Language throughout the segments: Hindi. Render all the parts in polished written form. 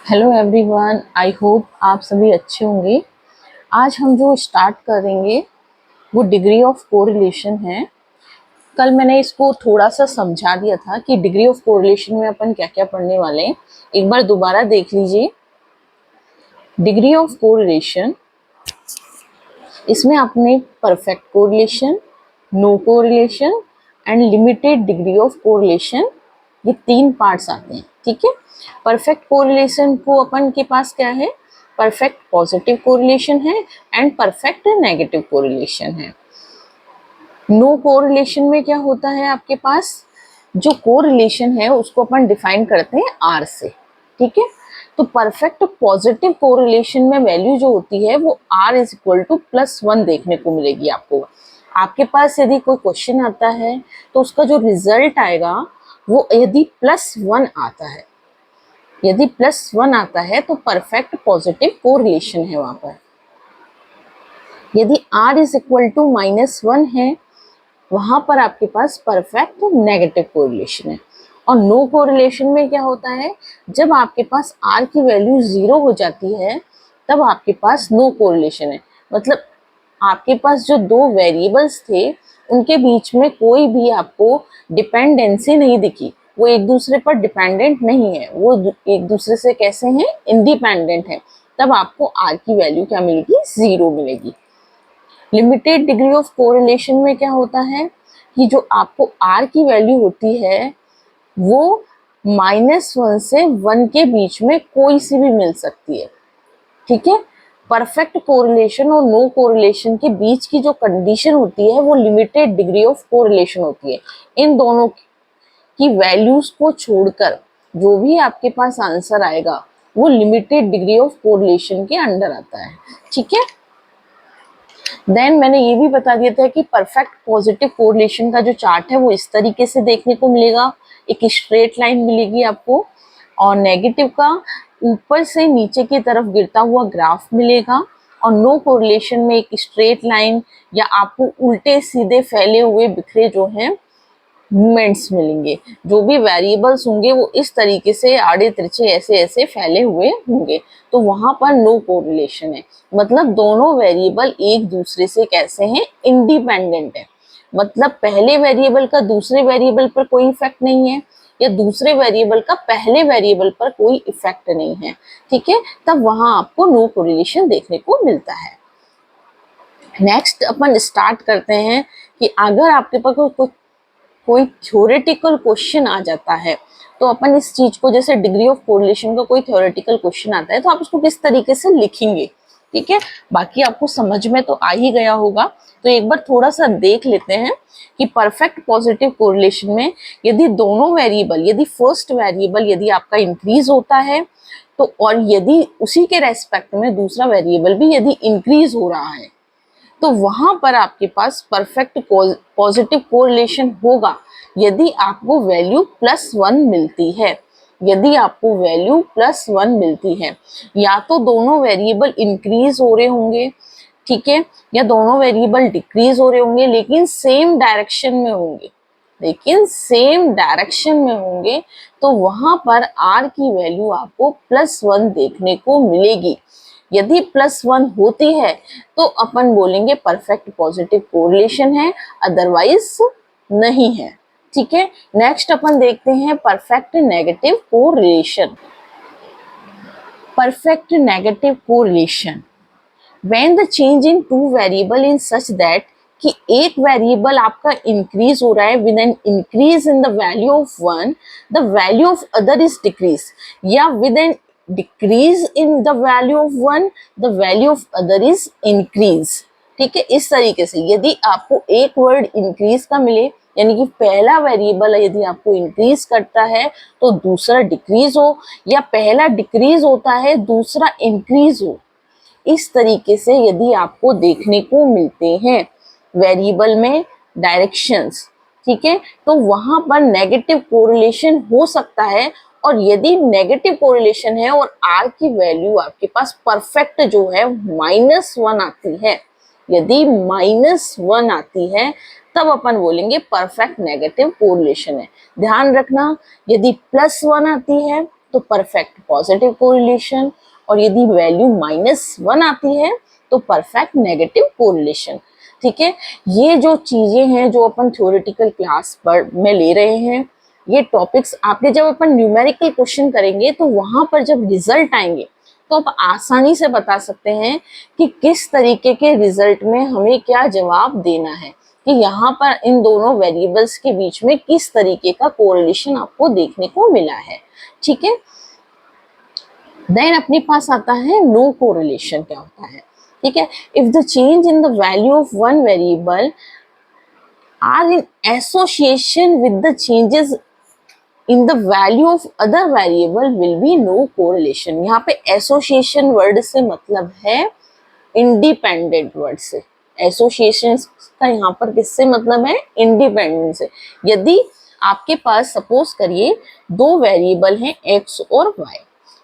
हेलो एवरीवन, आई होप आप सभी अच्छे होंगे। आज हम जो स्टार्ट करेंगे वो डिग्री ऑफ कोरिलेशन है। कल मैंने इसको थोड़ा सा समझा दिया था कि डिग्री ऑफ कोरिलेशन में अपन क्या क्या पढ़ने वाले हैं। एक बार दोबारा देख लीजिए। डिग्री ऑफ कोरिलेशन, इसमें आपने perfect correlation, no correlation and limited degree of correlation, ये 3 पार्ट्स आते हैं। ठीक है। परफेक्ट कोरिलेशन को अपन के पास क्या है, परफेक्ट पॉजिटिव कोरिलेशन है एंड परफेक्ट नेगेटिव कोरिलेशन है। नो कोरिलेशन में क्या होता है, आपके पास जो कोरिलेशन है उसको अपन डिफाइन करते हैं आर से। ठीक है। तो परफेक्ट पॉजिटिव कोरिलेशन में वैल्यू जो होती है वो r इज इक्वल टू +1 देखने को मिलेगी आपको। आपके पास यदि कोई क्वेश्चन आता है तो उसका जो रिजल्ट आएगा वो यदि +1 आता है, यदि +1 आता है तो परफेक्ट पॉजिटिव कोरिलेशन है वहां पर। यदि r इज इक्वल टू -1 है, वहां पर आपके पास परफेक्ट नेगेटिव कोरिलेशन है। और नो कोरिलेशन में क्या होता है, जब आपके पास r की वैल्यू 0 हो जाती है तब आपके पास नो कोरिलेशन है। मतलब आपके पास जो दो वेरिएबल्स थे उनके बीच में कोई भी आपको डिपेंडेंसी नहीं दिखी, वो एक दूसरे पर डिपेंडेंट नहीं है, वो एक दूसरे से कैसे हैं, इंडिपेंडेंट है। तब आपको r की वैल्यू क्या मिलेगी, 0 मिलेगी। लिमिटेड डिग्री ऑफ कोरिलेशन में क्या होता है कि जो आपको r की वैल्यू होती है वो -1 से 1 के बीच में कोई सी भी मिल सकती है। ठीक है। परफेक्ट कोरिलेशन और नो कोरिलेशन के बीच की जो कंडीशन होती है वो लिमिटेड डिग्री ऑफ कोरिलेशन होती है। इन दोनों की वैल्यूज को छोड़कर जो भी आपके पास आंसर आएगा वो लिमिटेड डिग्री ऑफ कोरिलेशन के अंडर आता है। ठीक है। देन मैंने ये भी बता दिया था कि परफेक्ट पॉजिटिव कोरिलेशन का जो चार्ट है वो इस तरीके से देखने को मिलेगा, एक स्ट्रेट लाइन मिलेगी आपको, और नेगेटिव का ऊपर से नीचे की तरफ गिरता हुआ ग्राफ मिलेगा। और नो कोरिलेशन में एक स्ट्रेट लाइन या आपको उल्टे सीधे फैले हुए बिखरे जो हैं मूवमेंट्स मिलेंगे। जो भी वेरिएबल्स होंगे वो इस तरीके से आड़े तिरछे ऐसे ऐसे फैले हुए होंगे, तो वहां पर नो कोरिलेशन है। मतलब दोनों वेरिएबल एक दूसरे से कैसे हैं, इंडिपेंडेंट है। मतलब पहले वेरिएबल का दूसरे वेरिएबल पर कोई इफेक्ट नहीं है या दूसरे वेरिएबल का पहले वेरिएबल पर कोई इफेक्ट नहीं है। ठीक है। तब वहां आपको नो कोरिलेशन देखने को मिलता है। नेक्स्ट अपन स्टार्ट करते हैं कि अगर आपके पास कोई थ्योरेटिकल क्वेश्चन आ जाता है तो अपन इस चीज को, जैसे डिग्री ऑफ कोरिलेशन का कोई थ्योरेटिकल क्वेश्चन आता है तो आप उसको किस तरीके से लिखेंगे। ठीक है। बाकी आपको समझ में तो आ ही गया होगा, तो एक बार थोड़ा सा देख लेते हैं कि परफेक्ट पॉजिटिव कोरिलेशन में यदि दोनों वेरिएबल, यदि फर्स्ट वेरिएबल यदि आपका इंक्रीज होता है तो, और यदि उसी के रेस्पेक्ट में दूसरा वेरिएबल भी यदि इंक्रीज हो रहा है तो वहां पर आपके पास परफेक्ट पॉजिटिव कोरिलेशन होगा यदि आपको वैल्यू +1 मिलती है। यदि आपको वैल्यू +1 मिलती है, या तो दोनों वेरिएबल इंक्रीज हो रहे होंगे, ठीक है, या दोनों वेरिएबल डिक्रीज हो रहे होंगे लेकिन सेम डायरेक्शन में होंगे, तो वहां पर r की वैल्यू आपको +1 देखने को मिलेगी। यदि +1 होती है तो अपन बोलेंगे परफेक्ट पॉजिटिव कोरिलेशन है, अदरवाइज नहीं है। ठीक है। नेक्स्ट अपन देखते हैं perfect negative correlation. Perfect negative correlation, when the change in two variable in such that कि एक वेरिएबल आपका इंक्रीज हो रहा है with an increase in the value of one, the value of other is decrease, या with an decrease in the value of one, the value of other is increase. ठीक है। इस तरीके से यदि आपको एक वर्ड इंक्रीज का मिले, यानी कि पहला वेरिएबल यदि आपको इंक्रीज करता है तो दूसरा डिक्रीज हो, या पहला डिक्रीज होता है दूसरा इंक्रीज हो, इस तरीके से यदि आपको देखने को मिलते हैं वेरिएबल में डायरेक्शंस, ठीक है, तो वहां पर नेगेटिव कोरिलेशन हो सकता है। और यदि नेगेटिव कोरिलेशन है और r की वैल्यू आपके पास परफेक्ट जो है -1 आती है, यदि -1 आती है तब अपन बोलेंगे परफेक्ट नेगेटिव कोरिलेशन है। ध्यान रखना, यदि +1 आती है तो परफेक्ट पॉजिटिव कोरिलेशन, और यदि वैल्यू -1 आती है तो परफेक्ट नेगेटिव कोरिलेशन। ठीक है, ये जो चीजें हैं जो अपन थ्योरेटिकल क्लास पर में ले रहे हैं, ये टॉपिक्स आपके जब अपन न्यूमेरिकल क्वेश्चन करेंगे तो वहां पर जब रिजल्ट आएंगे तो आप आसानी से बता सकते हैं कि किस तरीके के रिजल्ट में हमें क्या जवाब देना है, कि यहाँ पर इन दोनों वेरिएबल्स के बीच में किस तरीके का कोरिलेशन आपको देखने को मिला है। ठीक है, देन अपने पास आता है नो कोरिलेशन। क्या होता है? ठीक है, if the change in the value of one variable are in association with the changes in the value of other variable will be no correlation. यहाँ पे एसोसिएशन वर्ड से मतलब है इंडिपेंडेंट वर्ड से। एसोसिएशन का यहाँ पर किससे मतलब है? इंडिपेंडेंट से। यदि आपके पास सपोज करिए दो वेरिएबल हैं x और y,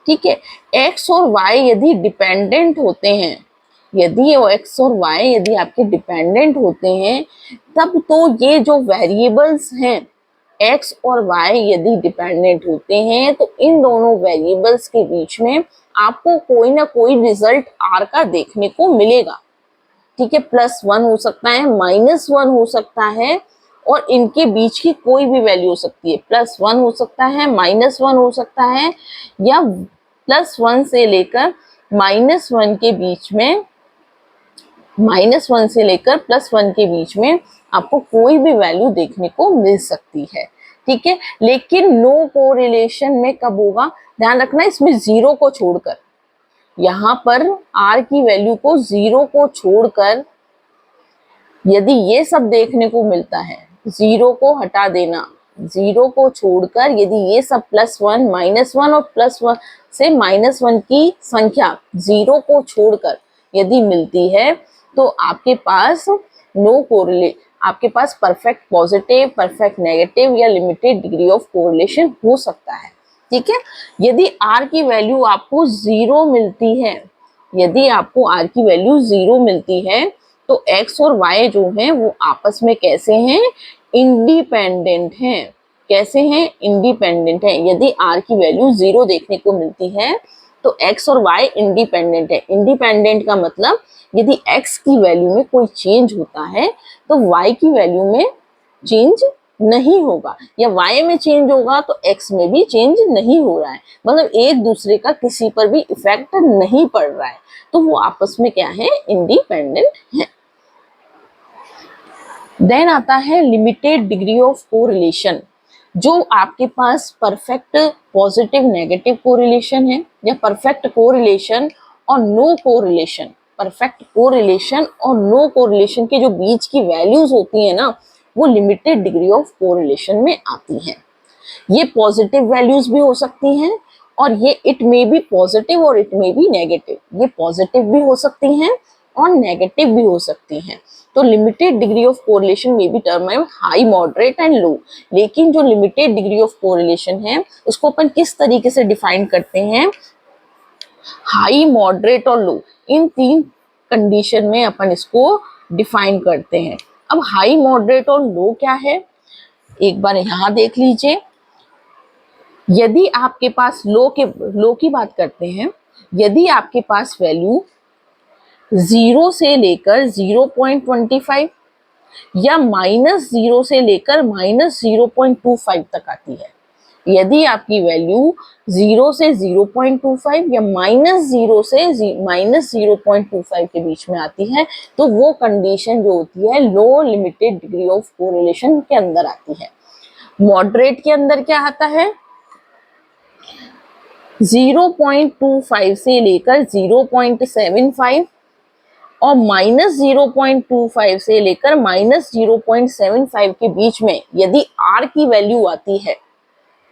ठीक है, x और y यदि डिपेंडेंट होते हैं, यदि x और y यदि आपके डिपेंडेंट होते हैं, तब तो ये जो वेरिएबल्स हैं x और y यदि डिपेंडेंट होते हैं तो इन दोनों वेरिएबल्स के बीच में आपको कोई ना कोई रिजल्ट r का देखने को मिलेगा। ठीक है, +1 हो सकता है, -1 हो सकता है, और इनके बीच की कोई भी वैल्यू हो सकती है। +1 हो सकता है, -1 हो सकता है, या +1 से लेकर -1 के बीच में, -1 से लेकर +1 के बीच में आपको कोई भी वैल्यू देखने को मिल सकती है। ठीक है, लेकिन नो कोरिलेशन में कब होगा? ध्यान रखना, इसमें 0 को छोड़कर, यहाँ पर r की वैल्यू को 0 को छोड़कर यदि ये सब देखने को मिलता है, 0 को हटा देना, 0 को छोड़कर यदि ये सब +1, -1 और +1 से -1 की संख्या 0 को छोड़कर यदि मिलती है तो आपके पास नो कोरिलेट, आपके पास परफेक्ट पॉजिटिव, परफेक्ट नेगेटिव या लिमिटेड डिग्री ऑफ कोरिलेशन हो सकता है। ठीक है, यदि r की वैल्यू आपको 0 मिलती है, यदि आपको r की वैल्यू 0 मिलती है तो x और y जो हैं वो आपस में कैसे हैं? इंडिपेंडेंट हैं। कैसे हैं? इंडिपेंडेंट हैं। यदि r की वैल्यू 0 देखने को मिलती है तो x और y इंडिपेंडेंट है। इंडिपेंडेंट का मतलब यदि x की वैल्यू में कोई चेंज होता है तो y की वैल्यू में चेंज नहीं होगा, या y में चेंज होगा तो x में भी चेंज नहीं हो रहा है, मतलब एक दूसरे का किसी पर भी इफेक्ट नहीं पड़ रहा है, तो वो आपस में क्या है? इंडिपेंडेंट है। देन आता है लिमिटेड डिग्री ऑफ कोरिलेशन। जो आपके पास परफेक्ट पॉजिटिव नेगेटिव कोरिलेशन है, या परफेक्ट कोरिलेशन और नो कोरिलेशन, परफेक्ट कोरिलेशन और नो कोरिलेशन के जो बीच की वैल्यूज होती है ना, वो लिमिटेड डिग्री ऑफ कोरिलेशन में आती हैं। ये पॉजिटिव वैल्यूज भी हो सकती हैं, और ये इट मे बी पॉजिटिव और इट मे बी नेगेटिव। ये पॉजिटिव भी हो सकती हैं और नेगेटिव भी हो सकती हैं। तो लिमिटेड डिग्री ऑफ कोरिलेशन में बी टर्म है हाई, मॉडरेट एंड लो। लेकिन जो लिमिटेड डिग्री ऑफ कोरिलेशन है उसको अपन किस तरीके से डिफाइन करते हैं? हाई, मॉडरेट और लो, इन 3 कंडीशन में अपन इसको डिफाइन करते हैं। अब हाई, मॉडरेट और लो क्या है, एक बार यहाँ देख लीजिए। यदि आपके पास लो की बात करते हैं, यदि आपके पास वैल्यू 0 से लेकर 0.25 या -0 से लेकर -0.25 तक आती है, यदि आपकी वैल्यू 0 से 0.25 या -0 से -0.25 के बीच में आती है तो वो कंडीशन जो होती है लो लिमिटेड डिग्री ऑफ कोरिलेशन के अंदर आती है। मॉडरेट के अंदर क्या आता है? 0.25 से लेकर 0.75 और -0.25 से लेकर -0.75 के बीच में यदि r की वैल्यू आती है,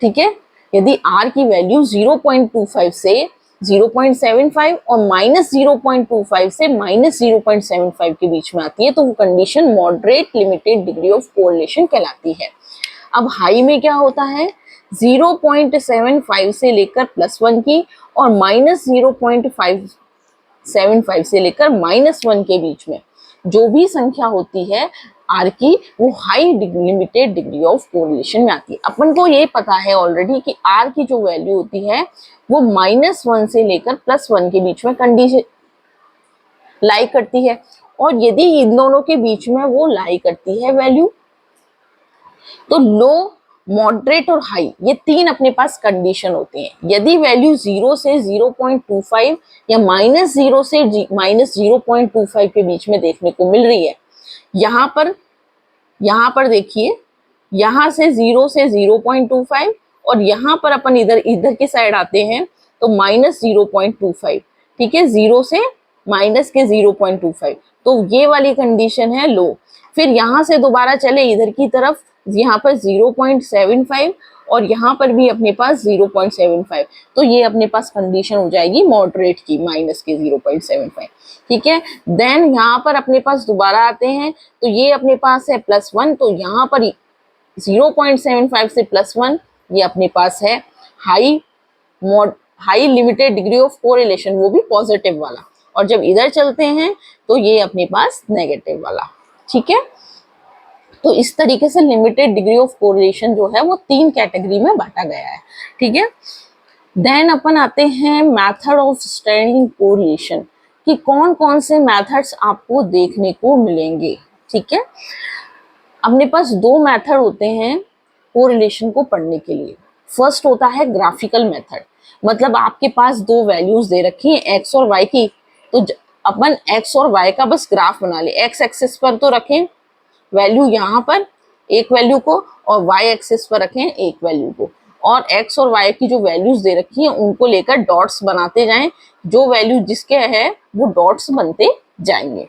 ठीक है, यदि r की वैल्यू 0.25 से 0.75 और -0.25 से -0.75 के बीच में आती है तो वो condition moderate limited degree of correlation कहलाती है। अब हाई में क्या होता है? 0.75 से लेकर +1 की और -0.575 से लेकर -1 के बीच में जो भी संख्या होती है आर की वो high limited degree of correlation में आती है। अपन को ये पता है ऑलरेडी कि आर की जो वैल्यू होती है वो -1 से लेकर +1 के बीच में कंडीशन लाई करती है, और यदि इन दोनों के बीच में वो लाई करती है वैल्यू, तो लो, मॉडरेट और हाई, ये तीन अपने पास कंडीशन होती हैं। यदि वैल्यू 0 से 0.25 या -0 से -0.25 के बीच में देखने को मिल रही है, यहाँ पर देखिए, यहाँ से 0 से 0.25, और यहाँ पर अपन इधर की साइड आते हैं तो -0.25, ठीक है, 0 से -0.25, तो ये वाली कंडीशन है लो। फिर यहाँ से दोबारा चले इधर की तरफ, यहाँ पर 0.75 और यहाँ पर भी अपने पास 0.75, तो ये अपने पास कंडीशन हो जाएगी मॉडरेट की, -0.75, ठीक है। देन यहाँ पर अपने पास दोबारा आते हैं तो ये अपने पास है +1, तो यहाँ पर 0.75 से +1 ये अपने पास है high limited degree of correlation, वो भी पॉजिटिव वाला, और जब इधर चलते हैं तो ये अपने पास नेगेटिव वाला, ठीक है। तो इस तरीके से लिमिटेड डिग्री ऑफ कोरिलेशन जो है वो 3 कैटेगरी में बांटा गया है, ठीक है। देन अपन आते हैं मेथड ऑफ स्टडिंग कोरिलेशन, कि कौन कौन से मेथड्स आपको देखने को मिलेंगे, ठीक है। अपने पास 2 मेथड होते हैं कोरिलेशन को पढ़ने के लिए। फर्स्ट होता है ग्राफिकल मेथड, मतलब आपके पास 2 वैल्यूज दे रखी हैं x और y की, तो अपन x और y का बस ग्राफ बना ले। x एक्सिस पर तो रखें वैल्यू यहाँ पर एक वैल्यू को, और y एक्सिस पर रखें एक वैल्यू को, और x और y की जो वैल्यूज दे रखी हैं उनको लेकर डॉट्स बनाते जाएं, जो वैल्यू जिसके है वो डॉट्स बनते जाएंगे,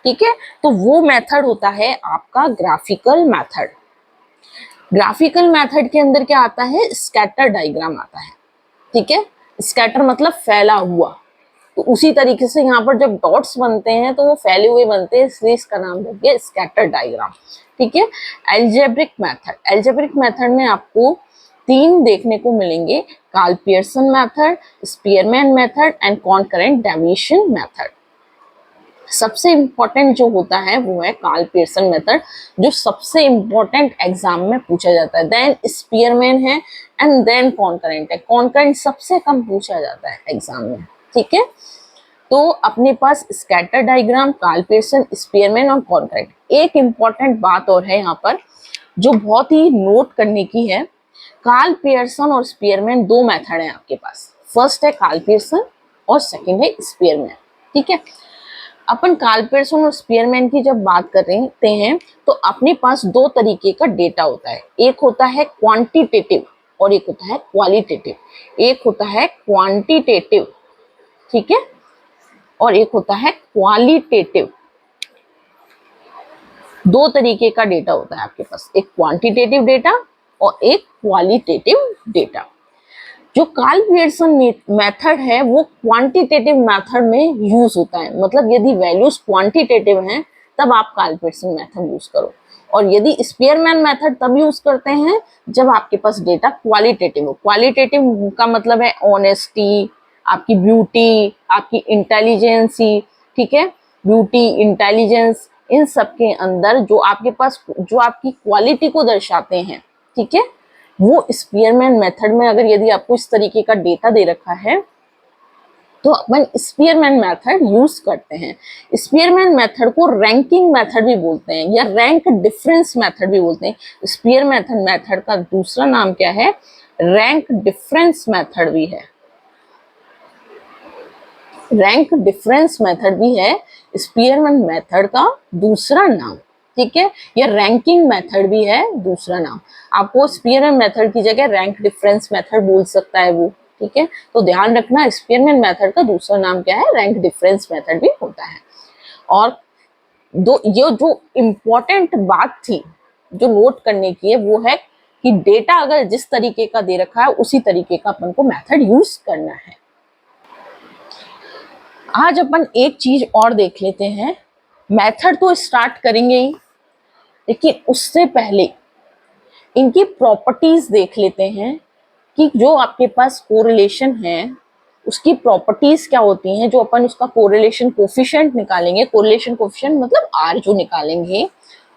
ठीक है। तो वो मेथड होता है आपका ग्राफिकल मेथड। ग्राफिकल मेथड के अंदर क्या आता है, स्कैटर डायग्राम आता है, ठीक है। स्कैटर मतलब फैला हुआ, तो उसी तरीके से यहाँ पर जब डॉट्स बनते हैं तो वो फैले हुए बनते हैं, इसलिए इसका नाम रख दिया स्कैटर डायग्राम, ठीक है। एल्जेब्रिक मेथड में आपको 3 देखने को मिलेंगे, Karl Pearson method, Spearman method and concurrent deviation method. सबसे इम्पोर्टेंट जो होता है वो है कार्ल पियर्सन मेथड, जो सबसे इम्पोर्टेंट एग्जाम में पूछा जाता है। देन स्पीयरमैन है, एंड देन कॉनकरेंट है। कॉनकरेंट सबसे कम पूछा जाता है एग्जाम में, ठीक है। तो अपने पास scatter diagram, Karl Pearson, Spearman और कॉनकरेंट। एक इम्पॉर्टेंट बात और है यहाँ पर जो बहुत ही नोट करने की है, कार्ल पियर्सन और स्पीयरमैन 2 मेथड हैं आपके पास। फर्स्ट है कार्ल पियर्सन और सेकंड है स्पीयरमैन, ठीक है। अपन कार्ल पियर्सन और स्पीयरमैन की जब बात करते हैं तो अपने पास 2 तरीके का डेटा होता है, एक होता है क्वांटिटेटिव और एक होता है क्वालिटेटिव। एक होता है क्वांटिटेटिव, ठीक है, और एक होता है क्वालिटेटिव। 2 तरीके का डेटा होता है आपके पास, एक क्वांटिटेटिव डेटा और एक क्वालिटेटिव डेटा। जो कार्ल पियर्सन मेथड है वो क्वांटिटेटिव मेथड में यूज होता है, मतलब यदि वैल्यूज क्वांटिटेटिव हैं तब आप कार्ल पियर्सन मेथड यूज करो, और यदि स्पीयरमैन मेथड तब यूज करते हैं जब आपके पास डेटा क्वालिटेटिव हो। क्वालिटेटिव का मतलब है ऑनेस्टी, आपकी ब्यूटी, आपकी इंटेलिजेंसी, ठीक है। ब्यूटी, इंटेलिजेंस, इन सब के अंदर जो आपके पास जो आपकी क्वालिटी को दर्शाते हैं, ठीक है, वो स्पीयरमैन मेथड में अगर यदि आपको इस तरीके का डेटा दे रखा है तो अपन स्पीयरमैन मेथड यूज करते हैं। स्पीयरमैन मेथड को रैंकिंग मेथड भी बोलते हैं या रैंक डिफरेंस मेथड भी बोलते हैं। स्पीयरमैन मेथड का दूसरा नाम क्या है, रैंक डिफरेंस मेथड भी है। रैंक डिफरेंस मेथड भी है स्पीयरमैन मेथड का दूसरा नाम, ठीक है। या रैंकिंग मेथड भी है दूसरा नाम। आपको स्पीयरमैन मेथड की जगह रैंक डिफरेंस मेथड बोल सकता है वो, ठीक है। तो ध्यान रखना स्पीयरमैन मेथड का दूसरा नाम क्या है, रैंक डिफरेंस मेथड भी होता है। और ये जो इम्पोर्टेंट बात थी जो नोट करने की है वो है कि डेटा अगर जिस तरीके का दे रखा है उसी तरीके का अपन को मेथड यूज करना है। आज अपन एक चीज और देख लेते हैं, मेथड तो स्टार्ट करेंगे ही, लेकिन उससे पहले इनकी प्रॉपर्टीज देख लेते हैं कि जो आपके पास कोरिलेशन है उसकी प्रॉपर्टीज क्या होती हैं। जो अपन उसका कोरिलेशन कोफिशिएंट निकालेंगे, कोरिलेशन कोफिशिएंट मतलब आर जो निकालेंगे,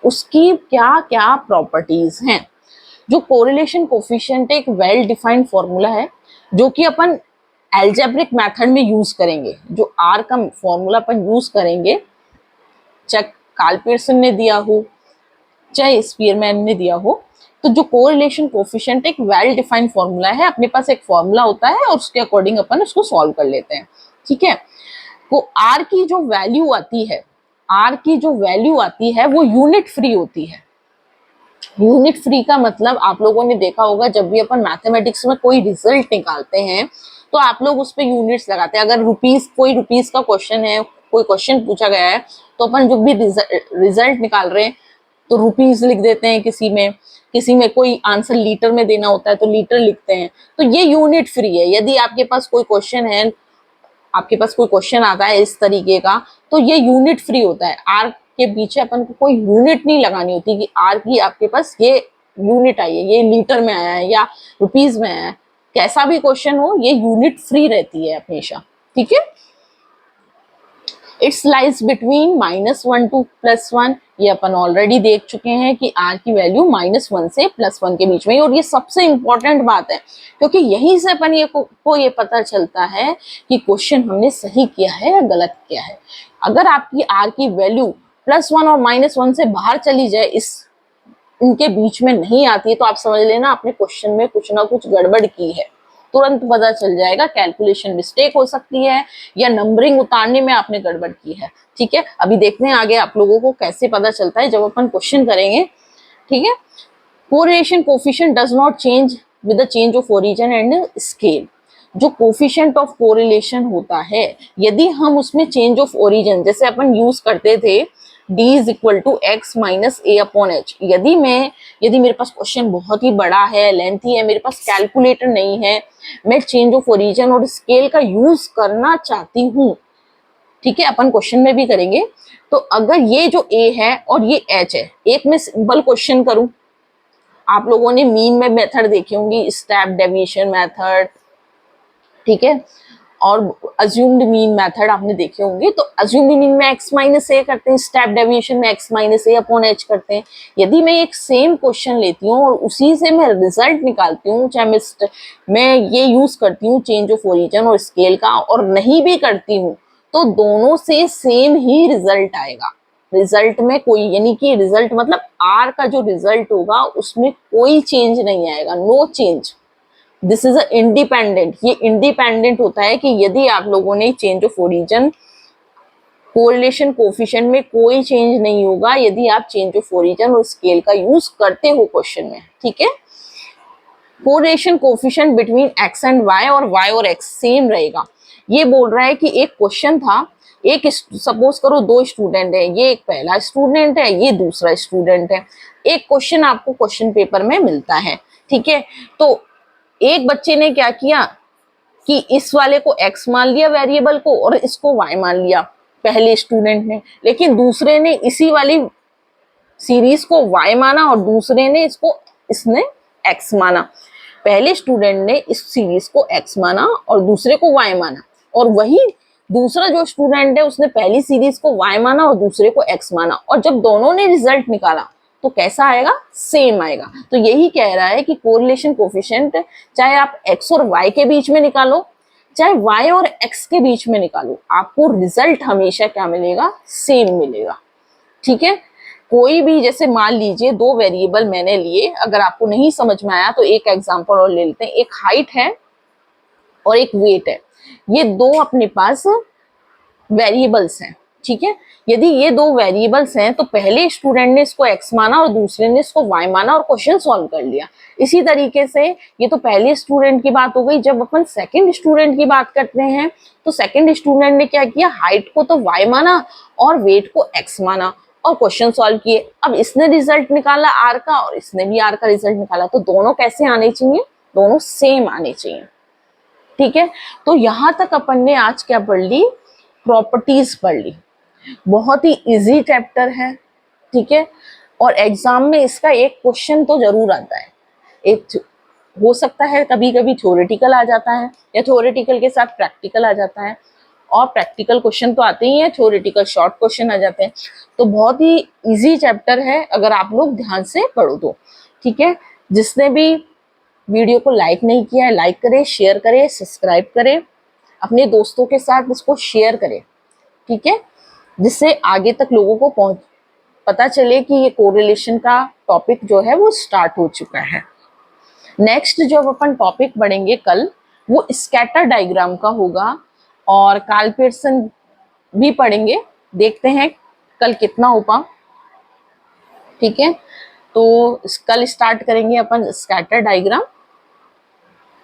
उसकी क्या क्या प्रॉपर्टीज हैं। जो कोरिलेशन कोफिशिएंट एक वेल डिफाइंड फॉर्मूला है जो कि अपन एल्जेब्रिक मेथड में यूज करेंगे। जो आर का फॉर्मूला अपन यूज करेंगे, चाहे कार्ल पियर्सन ने दिया हो चाहे स्पीयरमैन ने दिया हो, तो जो कोरिलेशन कोफिशिएंट एक वेल डिफाइंड फॉर्मूला है। अपने पास एक फॉर्मूला होता है और उसके अकॉर्डिंग अपन उसको सॉल्व कर लेते हैं। ठीक है, तो आर की जो वैल्यू आती है, आर की जो वैल्यू आती है वो यूनिट फ्री होती है। यूनिट फ्री का मतलब आप लोगों ने देखा होगा, जब भी अपन मैथमेटिक्स में कोई रिजल्ट निकालते हैं तो आप लोग उस पर यूनिट्स लगाते हैं। अगर रुपीस, कोई रुपीस का क्वेश्चन है, कोई क्वेश्चन पूछा गया है, तो अपन जो भी रिजल्ट निकाल रहे हैं तो रुपीस लिख देते हैं। किसी में कोई आंसर लीटर में देना होता है तो लीटर लिखते हैं। तो ये यूनिट फ्री है। यदि आपके पास कोई क्वेश्चन है, आपके पास कोई क्वेश्चन आता है इस तरीके का, तो ये यूनिट फ्री होता है। आर के पीछे अपन को कोई यूनिट नहीं लगानी होती कि आर की आपके पास ये यूनिट आई है, ये लीटर में आया है या रुपीस में आया है। कैसा भी क्वेश्चन हो, ये यूनिट फ्री रहती है हमेशा। ठीक है, इट्स लाइज बिटवीन -1 टू +1। ये अपन ऑलरेडी देख चुके हैं कि आर की वैल्यू -1 से +1 के बीच में। और ये सबसे इंपॉर्टेंट बात है क्योंकि यहीं से अपन को ये पता चलता है कि क्वेश्चन हमने सही किया है या गलत किया है। अगर आपकी आर की वैल्यू +1 और -1 से बाहर चली जाए, इनके बीच में नहीं आती है, तो आप समझ लेना आपने क्वेश्चन में कुछ ना कुछ गड़बड़ की है। तुरंत पता चल जाएगा, कैलकुलेशन मिस्टेक हो सकती है या नंबरिंग उतारने में आपने गड़बड़ की है। ठीक है, अभी देखते हैं आगे आप लोगों को कैसे पता चलता है जब अपन क्वेश्चन करेंगे। ठीक है, correlation coefficient does not change with the change of origin and scale. जो कोफिशिएंट ऑफ कोरिलेशन होता है, यदि हम उसमें चेंज ऑफ ओरिजिन, जैसे अपन यूज करते थे d is equal to x minus A upon H. यदि मेरे पास क्वेश्चन बहुत ही बड़ा है, लेंथी है, मेरे पास कैलकुलेटर नहीं है, मैं चेंज ऑफ ओरिजिन और स्केल का यूज करना चाहती हूँ, ठीक है, अपन क्वेश्चन में भी करेंगे। तो अगर ये जो a है और ये h है, एक में सिंपल क्वेश्चन करूं, आप लोगों ने मीन में मेथड देखे होंगी, स्टेप डेविएशन मेथड, ठीक है, और अज्यूम्ड मीन मेथड आपने देखे होंगे। तो अज्यूम्ड मीन में x माइनस ए करते हैं, स्टेप डेविएशन में x minus A upon H करते हैं। यदि मैं एक सेम क्वेश्चन लेती हूँ और उसी से मैं रिजल्ट निकालती हूँ, चाहे मैं ये यूज करती हूँ चेंज ऑफ ओरिजिन और स्केल का, और नहीं भी करती हूँ, तो दोनों से सेम ही रिजल्ट आएगा। रिजल्ट में कोई, यानी कि रिजल्ट मतलब आर का जो रिजल्ट होगा उसमें कोई चेंज नहीं आएगा, no change. This is a independent. ये इंडिपेंडेंट होता है कि यदि आप लोगों ने change of origin, correlation coefficient में कोई चेंज नहीं होगा यदि आप चेंज ऑफ ओरिजिन और स्केल का यूज करते हो क्वेश्चन में। ठीक है, correlation coefficient between x and y और y और x सेम रहेगा। ये बोल रहा है कि एक क्वेश्चन था, एक सपोज करो दो स्टूडेंट है, ये एक पहला स्टूडेंट है, ये दूसरा स्टूडेंट है। एक क्वेश्चन आपको क्वेश्चन पेपर में मिलता है, ठीक है, तो एक बच्चे ने क्या किया कि इस वाले को x मान लिया वेरिएबल को और इसको y मान लिया, पहले स्टूडेंट ने। लेकिन दूसरे ने इसी वाली सीरीज को y माना और दूसरे ने इसने x माना। पहले स्टूडेंट ने इस सीरीज को x माना और दूसरे को y माना, और वही दूसरा जो स्टूडेंट है उसने पहली सीरीज को y माना और दूसरे को x माना, और जब दोनों ने रिजल्ट निकाला तो कैसा आएगा, सेम आएगा। तो यही कह रहा है कि कोरिलेशन कोफिशिएंट चाहे आप x और y के बीच में निकालो, चाहे y और x के बीच में निकालो, आपको रिजल्ट हमेशा क्या मिलेगा, सेम मिलेगा। ठीक है, कोई भी, जैसे मान लीजिए दो वेरिएबल मैंने लिए, अगर आपको नहीं समझ में आया तो एक एग्जांपल और ले लेते हैं। एक हाइट है और एक वेट है, ये दो अपने पास वेरिएबल्स हैं। ठीक है, यदि ये दो वेरिएबल्स हैं तो पहले स्टूडेंट ने इसको x माना और दूसरे ने इसको y माना और क्वेश्चन सॉल्व कर लिया। इसी तरीके से ये तो पहले स्टूडेंट की बात हो गई। जब अपन सेकंड स्टूडेंट की बात करते हैं तो सेकंड स्टूडेंट ने क्या किया, हाइट को तो y माना और वेट को x माना और क्वेश्चन सॉल्व किए। अब इसने रिजल्ट निकाला आर का और इसने भी आर का रिजल्ट निकाला, तो दोनों कैसे आने चाहिए, दोनों सेम आने चाहिए। ठीक है, तो यहां तक अपन ने आज क्या पढ़ ली, प्रॉपर्टीज पढ़ ली। बहुत ही इजी चैप्टर है, ठीक है, और एग्जाम में इसका एक क्वेश्चन तो जरूर आता है। एक हो सकता है कभी कभी थ्योरेटिकल आ जाता है या थ्योरेटिकल के साथ प्रैक्टिकल आ जाता है, और प्रैक्टिकल क्वेश्चन तो आते ही हैं, थ्योरेटिकल शॉर्ट क्वेश्चन आ जाते हैं। तो बहुत ही इजी चैप्टर है अगर आप लोग ध्यान से पढ़ो तो। ठीक है, जिसने भी वीडियो को लाइक नहीं किया है, लाइक करें, शेयर करें, सब्सक्राइब करें, अपने दोस्तों के साथ इसको शेयर करें। ठीक है, जिससे आगे तक लोगों को पता चले कि ये कोरिलेशन का टॉपिक जो है वो स्टार्ट हो चुका है। नेक्स्ट जो अपन टॉपिक पढ़ेंगे कल, वो स्कैटर डायग्राम का होगा और कार्ल पियर्सन भी पढ़ेंगे। देखते हैं कल कितना हो पाऊं। ठीक है, तो कल स्टार्ट करेंगे अपन स्कैटर डायग्राम।